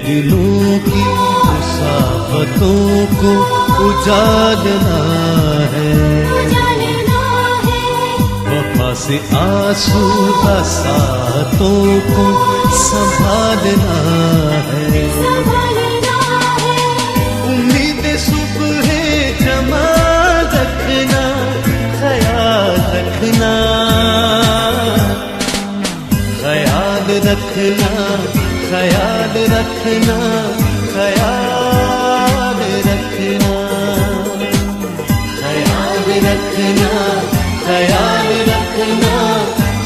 दिलों की मुसाफतों को उजालना है, वफा से आंसू बरसातों को संभालना है। उम्मीद सुबह जमा रखना, ख्याल रखना, ख्याल रखना, ख्याल रखना, ख्याल रखना, ख्याल रखना, ख्याल रखना,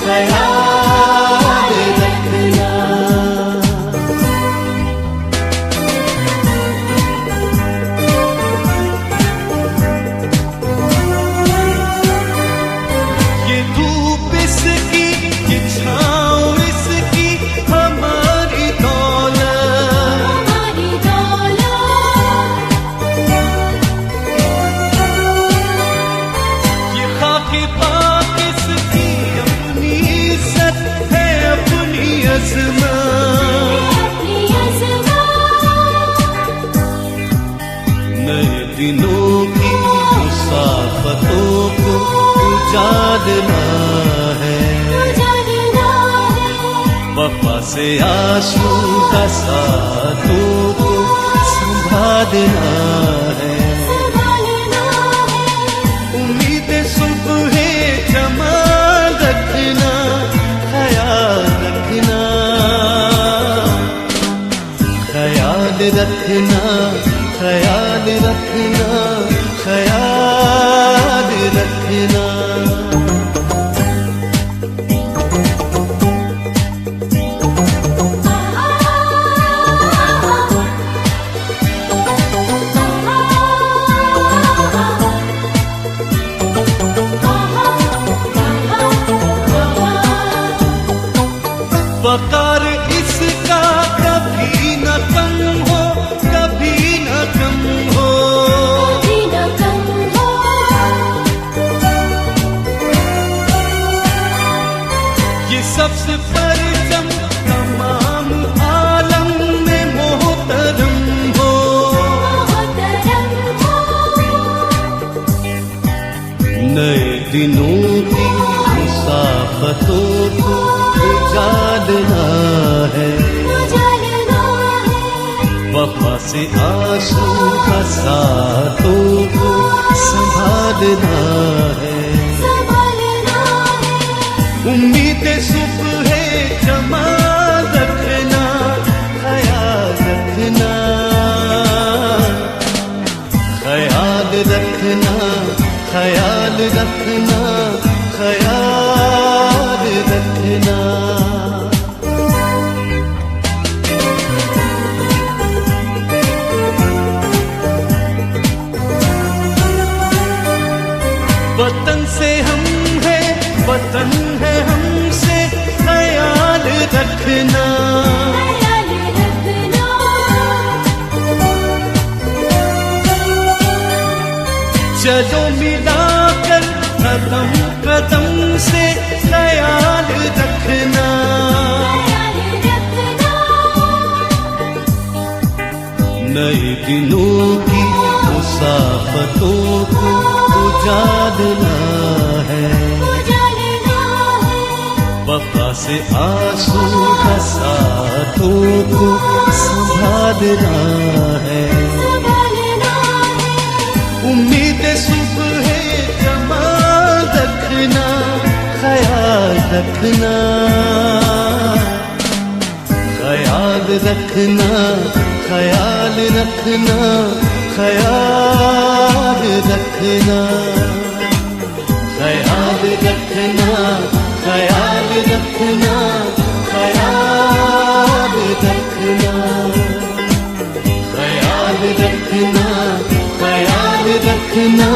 ख्याल रखना। ये धूप इसकी, ये छाँव इसकी, हमारी दौलत, ये खाके पाक इसकी अपनी इज्जत है, अपनी अज़मत। नए दिनों की मुसाफतों को उजालना है, वफा से आंसू बरसातों को संभालना है। उम्मीद सुबह जमा रखना, ख्याल रखना, ख्याल रखना, ख्याल रखना, ख्याल रखना। वकार इसका कभी न कम हो, कभी न कम हो, ये सबसे परचम तमाम आलम में मोहतरम हो। नए दिनों की मुसाफतों को उजालना है, वफा से आंसू बरसातों को संभालना है। उम्मीद सुबह जमा रखना, ख्याल रखना, ख्याल रखना, ख्याल रखना, ख्याल रखना। वतन से हम है, वतन है हमसे, ख्याल रखना, चलो मिलाकर कदम कदम से, ख्याल रखना। नए दिनों की मुसाफतों को उजालना है, वफा से आंसू बरसातों को संभालना है। उम्मीद सुबह जमा रखना, ख्याल रखना, ख्याल रखना, ख्याल रखना, ख्याल रखना, ख्याल रखना, ख्याल रखना, ख्याल रखना, ख्याल रखना, ख्याल रखना।